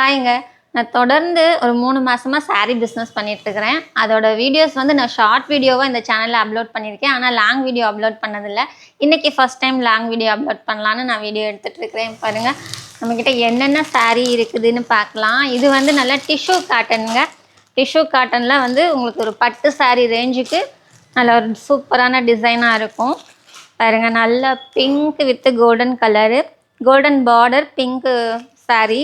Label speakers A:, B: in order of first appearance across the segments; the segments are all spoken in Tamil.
A: ஹாய்ங்க. நான் தொடர்ந்து ஒரு 3 மாசமா சாரி பிசினஸ் பண்ணிட்டுருக்கிறேன். அதோட வீடியோஸ் வந்து நான் ஷார்ட் வீடியோவா இந்த சேனல்ல அப்லோட் பண்ணியிருக்கேன். ஆனா லாங் வீடியோ அப்லோட் பண்ணதில்ல. இன்னைக்கு first time long video upload பண்ணலான்னு நான் வீடியோ எடுத்துட்டு இருக்கிறேன். பாருங்க. நம்மகிட்ட என்னென்ன சாரி இருக்குதுன்னு பார்க்கலாம். இது வந்து நல்ல டிஷ்யூ காட்டனுங்க. டிஷ்யூ காட்டன்ல வந்து உங்களுக்கு ஒரு பட்டு சாரி ரேஞ்சுக்கு நல்ல ஒரு சூப்பரான டிசைனா இருக்கும். பாருங்க, நல்ல pink with golden colour, golden border pink sorry.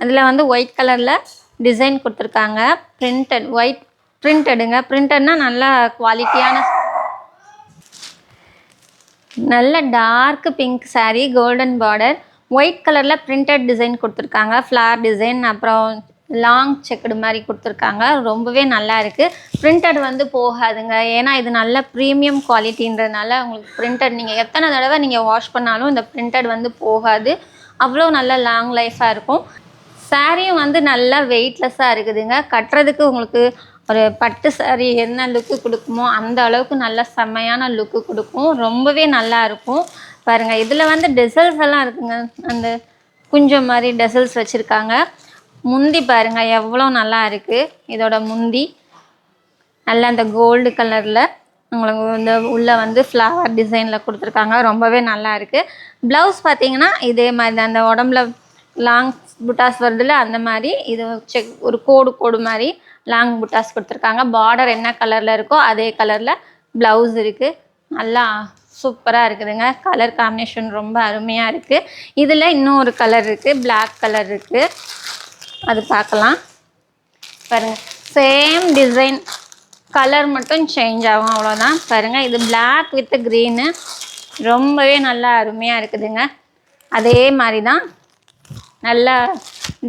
A: அதில் வந்து ஒயிட் கலரில் டிசைன் கொடுத்துருக்காங்க. Printed white பிரிண்டடுங்க. பிரிண்டட்னா நல்லா குவாலிட்டியான நல்ல dark pink sari, golden border, white கலரில் பிரிண்டட் டிசைன் கொடுத்துருக்காங்க. ஃப்ளார் டிசைன், அப்புறம் லாங் செக்குடு மாதிரி கொடுத்துருக்காங்க. ரொம்பவே நல்லா இருக்குது. பிரிண்டட் வந்து போகாதுங்க. ஏன்னா இது நல்ல ப்ரீமியம் குவாலிட்டின்றதுனால உங்களுக்கு பிரிண்டட் நீங்கள் எத்தனை தடவை நீங்கள் வாஷ் பண்ணாலும் இந்த பிரிண்டட் வந்து போகாது. அவ்வளோ நல்ல லாங் லைஃபாக இருக்கும். சாரியும் வந்து நல்லா வெயிட்லெஸ்ஸாக இருக்குதுங்க. கட்டுறதுக்கு உங்களுக்கு ஒரு பட்டு சாரி என்ன லுக்கு கொடுக்குமோ அந்த அளவுக்கு நல்ல செம்மையான லுக்கு கொடுக்கும். ரொம்பவே நல்லா இருக்கும். பாருங்கள், இதில் வந்து டெசல்ஸ் எல்லாம் இருக்குங்க. அந்த குஞ்சம் மாதிரி டெசல்ஸ் வச்சுருக்காங்க. முந்தி பாருங்கள் எவ்வளோ நல்லா இருக்குது. இதோட முந்தி நல்லா அந்த கோல்டு கலரில் உங்களுக்கு இந்த உள்ளே வந்து ஃப்ளவர் டிசைனில் கொடுத்துருக்காங்க. ரொம்பவே நல்லா இருக்குது. ப்ளவுஸ் பார்த்தீங்கன்னா இதே மாதிரி தான், அந்த உடம்புல லாங் புட்டாஸ் வருதுல்ல அந்த மாதிரி இது ஒரு கோடு மாதிரி லாங் புட்டாஸ் கொடுத்துருக்காங்க. பார்டர் என்ன கலரில் இருக்கோ அதே கலரில் ப்ளவுஸ் இருக்குது. நல்லா சூப்பராக இருக்குதுங்க. கலர் காம்பினேஷன் ரொம்ப அருமையாக இருக்குது. இதில் இன்னும் ஒரு கலர் இருக்குது, பிளாக் கலர் இருக்குது. அது பார்க்கலாம். பாருங்கள், சேம் டிசைன், கலர் மட்டும் சேஞ்ச் ஆகும், அவ்வளோதான். பாருங்கள், இது பிளாக் வித் க்ரீனு ரொம்பவே நல்லா அருமையாக இருக்குதுங்க. அதே மாதிரி தான் நல்லா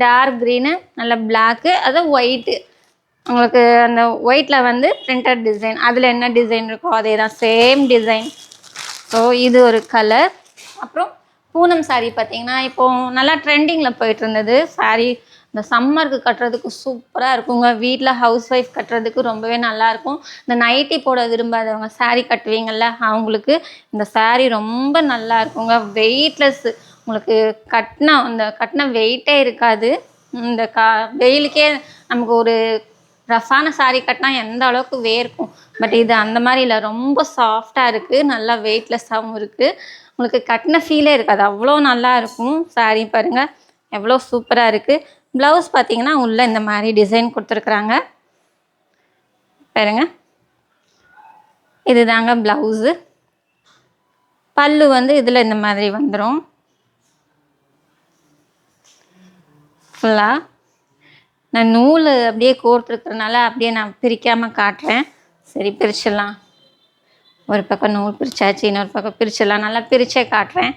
A: டார்க் க்ரீனு, நல்ல பிளாக்கு, அது ஒயிட்டு. உங்களுக்கு அந்த ஒயிட்டில் வந்து பிரிண்டட் டிசைன், அதில் என்ன டிசைன் இருக்கோ அதே தான், சேம் டிசைன். ஸோ இது ஒரு கலர். அப்புறம் பூனம் சாரீ பார்த்தீங்கன்னா இப்போது நல்லா ட்ரெண்டிங்கில் போயிட்டு இருந்தது. சாரீ இந்த சம்மருக்கு கட்டுறதுக்கு சூப்பராக இருக்குங்க. வீட்டில் ஹவுஸ் ஒய்ஃப் கட்டுறதுக்கு ரொம்பவே நல்லாயிருக்கும். இந்த நைட்டி போட விரும்பாதவங்க சாரீ கட்டுவீங்கள்ல, அவங்களுக்கு இந்த சாரீ ரொம்ப நல்லா இருக்குங்க. வெயிட்லெஸ்ஸு, உங்களுக்கு கட்டின வெயிட்டே இருக்காது. இந்த வெயிலுக்கே நமக்கு ஒரு ரஃப்பான சாரீ கட்டினா எந்த அளவுக்கு வேர்க்கும். பட் இது அந்த மாதிரி இல்லை, ரொம்ப சாஃப்டாக இருக்குது, நல்லா வெயிட்லெஸ்ஸாகவும் இருக்குது. உங்களுக்கு கட்டின ஃபீலே இருக்காது, அவ்வளோ நல்லா இருக்கும் சாரீ. பாருங்கள் எவ்வளோ சூப்பராக இருக்குது. ப்ளவுஸ் பார்த்தீங்கன்னா உள்ளே இந்த மாதிரி டிசைன் கொடுத்துருக்குறாங்க. பாருங்க, இது தாங்க ப்ளவுஸு. பல்லு வந்து இதில் இந்த மாதிரி வந்துடும் ஃபுல்லாக. நான் நூல் அப்படியே கோர்த்துருக்கிறதுனால அப்படியே நான் பிரிக்காமல் காட்டுறேன். சரி, பிரிச்சிடலாம். ஒரு பக்கம் நூல் பிரிச்சாச்சு, இன்னொரு பக்கம் பிரிச்சிடலாம். நல்லா பிரிச்சே காட்டுறேன்.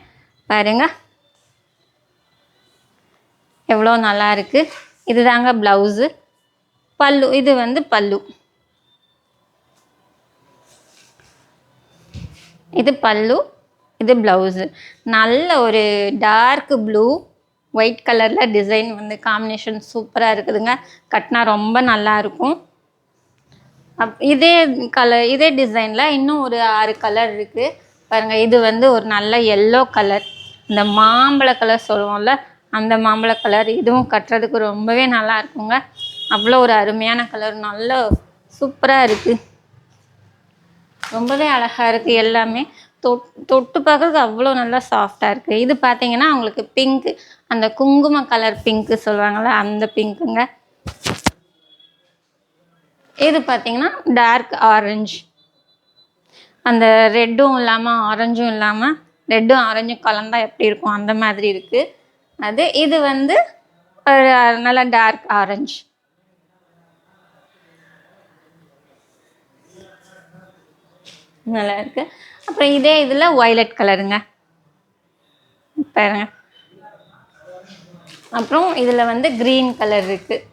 A: பாருங்க எவ்வளோ நல்லா இருக்குது. இது தாங்க ப்ளவுஸு. பல்லு, இது வந்து பல்லு. இது பல்லு, இது ப்ளவுஸு. நல்ல ஒரு டார்க் ப்ளூ ஒயிட் கலரில் டிசைன் வந்து காம்பினேஷன் சூப்பராக இருக்குதுங்க. கட்டினா ரொம்ப நல்லா இருக்கும். இதே டிசைனில் இன்னும் ஒரு 6 கலர் இருக்குது. பாருங்கள், இது வந்து ஒரு நல்ல எல்லோ கலர், இந்த மாம்பழ கலர் சொல்லுவோம்ல அந்த மாம்பழ கலர். இதுவும் கட்டுறதுக்கு ரொம்பவே நல்லா இருக்குங்க. அவ்வளோ ஒரு அருமையான கலர், நல்ல சூப்பராக இருக்குது. ரொம்பவே அழகாக இருக்குது. எல்லாமே தொட்டு பார்க்குறதுக்கு அவ்வளோ நல்லா சாஃப்டாக இருக்குது. இது பார்த்தீங்கன்னா உங்களுக்கு பிங்க்கு, அந்த குங்கும கலர் பிங்க்கு சொல்லுவாங்கள்ல அந்த பிங்க்குங்க. இது பார்த்தீங்கன்னா டார்க் ஆரஞ்சு, அந்த ரெட்டும் இல்லாமல் ஆரஞ்சும் இல்லாமல், ரெட்டும் ஆரஞ்சும் கலந்தா எப்படி இருக்கும் அந்த மாதிரி இருக்குது அது. இது வந்து நல்லா டார்க் ஆரஞ்சு. நல்லா இருக்குது. அப்புறம் இதே இதில் வயலட் கலருங்க பாருங்க. அப்புறம் இதில் வந்து க்ரீன் கலர் இருக்குது.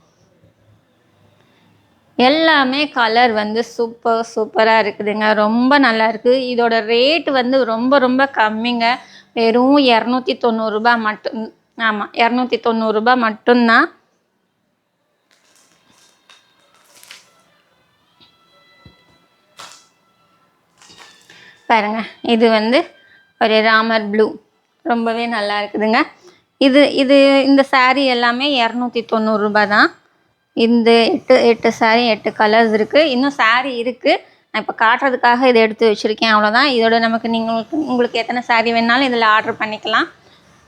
A: எல்லாமே கலர் வந்து சூப்பராக இருக்குதுங்க. ரொம்ப நல்லா இருக்குது. இதோட ரேட்டு வந்து ரொம்ப ரொம்ப கம்மிங்க. வெறும் 290 ரூபாய் மட்டும். ஆமாம், 290 ரூபாய் மட்டும்தான். பாருங்க, இது வந்து ஒரு ராமர் ப்ளூ, ரொம்பவே நல்லா இருக்குதுங்க. இது இது இந்த saree எல்லாமே 290 ரூபாய் தான். இந்த 8 saree 8 கலர்ஸ் இருக்குது. இன்னும் saree இருக்குது. நான் இப்போ காட்டுறதுக்காக இதை எடுத்து வச்சுருக்கேன், அவ்வளோதான். இதோட நமக்கு உங்களுக்கு எத்தனை saree வேணாலும் இதில் ஆர்டர் பண்ணிக்கலாம்.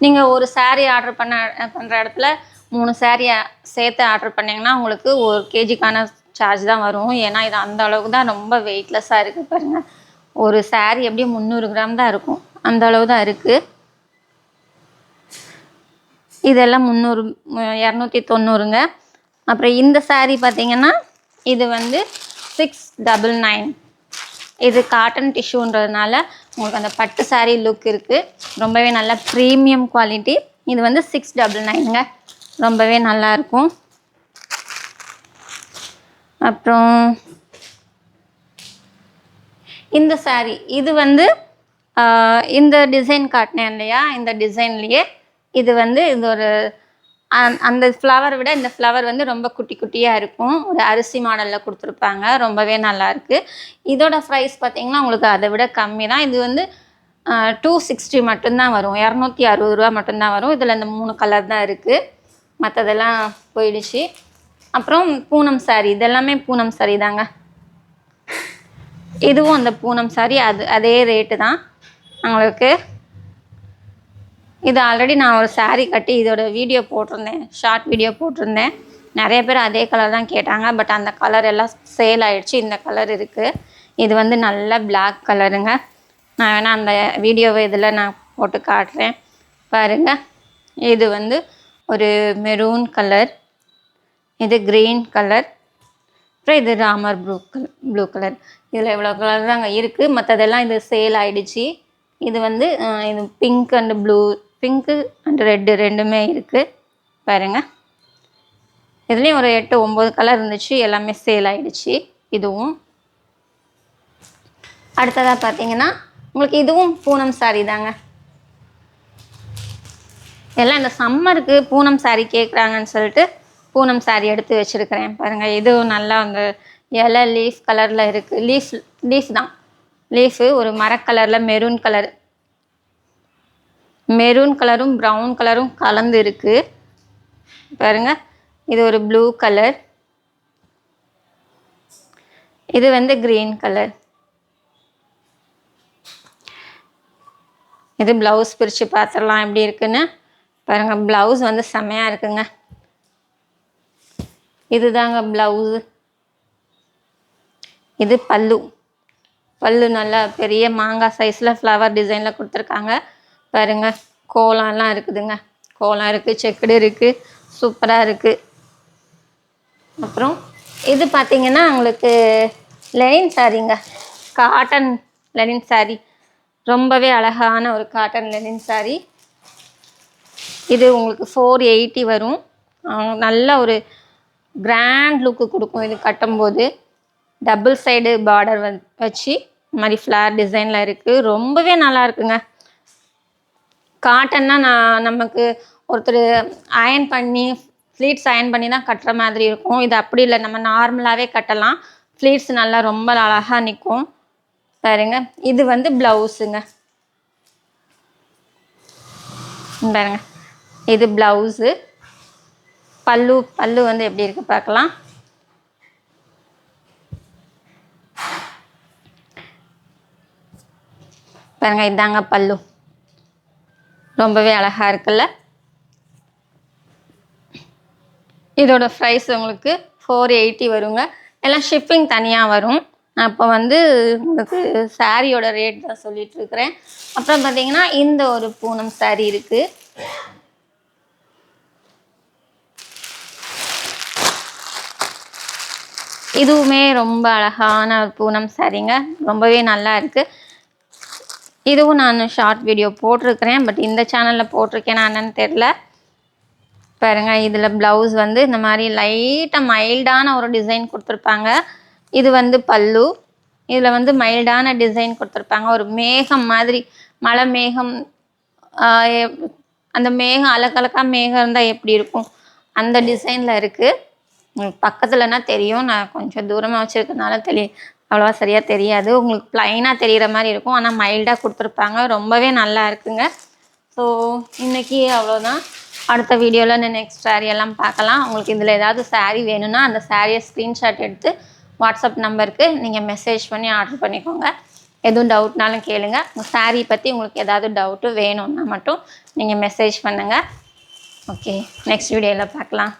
A: நீங்கள் ஒரு saree ஆர்டர் பண்ணுற இடத்துல 3 saree சேர்த்து ஆர்டர் பண்ணிங்கன்னா உங்களுக்கு 1 kgக்கான சார்ஜ் தான் வரும். ஏன்னா இது அந்த அளவுக்கு தான் ரொம்ப வெயிட்லெஸ்ஸாக இருக்குது பாருங்கள். ஒரு saree எப்படியும் 300 கிராம் தான் இருக்கும், அந்த அளவு தான் இருக்குது. இதெல்லாம் 290ங்க. அப்புறம் இந்த saree பார்த்தீங்கன்னா இது வந்து 699. இது காட்டன் டிஷ்யூன்றதுனால உங்களுக்கு அந்த பட்டு saree லுக் இருக்குது. ரொம்பவே நல்ல ப்ரீமியம் குவாலிட்டி. இது வந்து 699ங்க. ரொம்பவே நல்லாயிருக்கும். அப்புறம் இந்த saree இது வந்து இந்த டிசைன் காட்டினேன் இல்லையா, இந்த டிசைன்லேயே இது வந்து இது ஒரு அந்த ஃப்ளவரை விட இந்த ஃப்ளவர் வந்து ரொம்ப குட்டி குட்டியாக இருக்கும். ஒரு அரிசி மாடலில் கொடுத்துருப்பாங்க. ரொம்பவே நல்லாயிருக்கு. இதோட ப்ரைஸ் பார்த்திங்கன்னா உங்களுக்கு அதை விட கம்மி தான். இது வந்து 260 மட்டும்தான் வரும். 260 ரூபா மட்டும்தான் வரும். இதில் இந்த 3 கலர் தான் இருக்குது, மற்றதெல்லாம் போயிடுச்சு. அப்புறம் பூனம் saree, இதெல்லாமே பூனம் saree தாங்க. இதுவும் அந்த பூனம் saree, அதே ரேட்டு தான் உங்களுக்கு. இது ஆல்ரெடி நான் ஒரு saree கட்டி இதோட வீடியோ போட்டிருந்தேன், ஷார்ட் வீடியோ போட்டிருந்தேன். நிறைய பேர் அதே கலர் தான் கேட்டாங்க. பட் அந்த கலர் எல்லாம் சேல் ஆகிடுச்சு. இந்த கலர் இருக்குது. இது வந்து நல்ல பிளாக் கலருங்க. நான் வேணால் அந்த வீடியோவை இதில் நான் போட்டு காட்டுறேன் பாருங்கள். இது வந்து ஒரு மெரூன் கலர், இது க்ரீன் கலர், அப்புறம் இது ராமர் ப்ளூ கலர். இதில் இவ்வளோ கலர் தாங்க இருக்குது. மற்றதெல்லாம் இது சேல் ஆகிடுச்சு. இது வந்து இது pink and blue, pink and red ரெண்டுமே இருக்குது பாருங்கள். இதுலேயும் ஒரு 8-9 கலர் இருந்துச்சு, எல்லாமே சேல் ஆகிடுச்சு. இதுவும் அடுத்ததாக பார்த்தீங்கன்னா உங்களுக்கு இதுவும் பூனம் saree தாங்க. எல்லாம் இந்த சம்மருக்கு பூனம் saree கேட்குறாங்கன்னு சொல்லிட்டு பூனம் saree எடுத்து வச்சுருக்கிறேன் பாருங்கள். இதுவும் நல்லா அந்த இலை லீஃப் கலரில் இருக்குது. லீஃப் தான், லீஃபு ஒரு மரக்கலரில் மெரூன் கலரும் ப்ரௌன் கலரும் கலந்து இருக்குது பாருங்கள். இது ஒரு ப்ளூ கலர், இது வந்து க்ரீன் கலர். இது ப்ளவுஸ் பிரித்து பார்த்துடலாம் எப்படி இருக்குன்னு பாருங்கள். ப்ளவுஸ் வந்து செம்மையாக இருக்குங்க. இதுதாங்க ப்ளவுஸு. இது பல்லு நல்லா பெரிய மாங்காய் சைஸில் ஃப்ளவர் டிசைனில் கொடுத்துருக்காங்க பாருங்கள். கோலம்லாம் இருக்குதுங்க, கோலம் இருக்குது, செக்குடு இருக்குது, சூப்பராக இருக்குது. அப்புறம் இது பார்த்திங்கன்னா உங்களுக்கு லெனின் சாரீங்க, காட்டன் லெனின் saree. ரொம்பவே அழகான ஒரு காட்டன் லெனின் saree. இது உங்களுக்கு 480 வரும். நல்ல ஒரு கிராண்ட் லுக்கு கொடுக்கும் இது கட்டும்போது. டபுள் சைடு பார்டர் வச்சு இந்த மாதிரி ஃப்ளார் டிசைனில் இருக்குது. ரொம்பவே நல்லா இருக்குங்க. காட்டன்னா நமக்கு ஒருத்தர் அயன் பண்ணி ஃப்ளீட்ஸ் அயன் பண்ணி தான் கட்டுற மாதிரி இருக்கும். இது அப்படி இல்லை, நம்ம நார்மலாகவே கட்டலாம். ஃப்ளீட்ஸ் நல்லா ரொம்ப அழகாக நிற்கும் பாருங்க. இது வந்து ப்ளவுஸுங்க பாருங்க. இது ப்ளவுஸு. பல்லு வந்து எப்படி இருக்குது பார்க்கலாம். பாருங்க, இதாங்க பல்லு. ரொம்பவே அழகாக இருக்குல்ல. இதோட ப்ரைஸ் உங்களுக்கு 480 வருங்க. எல்லாம் ஷிப்பிங் தனியாக வரும். அப்போ வந்து உங்களுக்கு சாரியோட ரேட் தான் சொல்லிட்டு இருக்கிறேன். அப்புறம் பார்த்தீங்கன்னா இந்த ஒரு பூனம் saree இருக்குது. இதுவுமே ரொம்ப அழகான ஒரு பூனம் சாரீங்க. ரொம்பவே நல்லா இருக்குது. இதுவும் நான் ஷார்ட் வீடியோ போட்டிருக்கிறேன். பட் இந்த சேனலில் போட்டிருக்கேன் என்னன்னு தெரில பாருங்கள். இதில் ப்ளவுஸ் வந்து இந்த மாதிரி லைட்டாக மைல்டான ஒரு டிசைன் கொடுத்துருப்பாங்க. இது வந்து பல்லு. இதில் வந்து மைல்டான டிசைன் கொடுத்துருப்பாங்க. ஒரு மேகம் மாதிரி, மழை மேகம், அந்த மேகம் அலக்கலக்காக மேகம் இருந்தால் எப்படி இருக்கும் அந்த டிசைனில் இருக்குது. உங்களுக்கு பக்கத்துலனா தெரியும், நான் கொஞ்சம் தூரமாக வச்சுருக்கனால அவ்வளோவா சரியாக தெரியாது. உங்களுக்கு ப்ளைனாக தெரிகிற மாதிரி இருக்கும், ஆனால் மைல்டாக கொடுத்துருப்பாங்க. ரொம்பவே நல்லா இருக்குங்க. ஸோ இன்றைக்கி அவ்வளோதான். அடுத்த வீடியோவில் நெக்ஸ்ட் saree எல்லாம் பார்க்கலாம். உங்களுக்கு இதில் ஏதாவது saree வேணும்னா அந்த சாரியை ஸ்க்ரீன்ஷாட் எடுத்து வாட்ஸ்அப் நம்பருக்கு நீங்கள் மெசேஜ் பண்ணி ஆர்டர் பண்ணிக்கோங்க. எதுவும் டவுட்னாலும் கேளுங்க. உங்கள் saree பற்றி உங்களுக்கு ஏதாவது டவுட்டு வேணும்னா மட்டும் நீங்கள் மெசேஜ் பண்ணுங்கள். ஓகே, நெக்ஸ்ட் வீடியோவில் பார்க்கலாம்.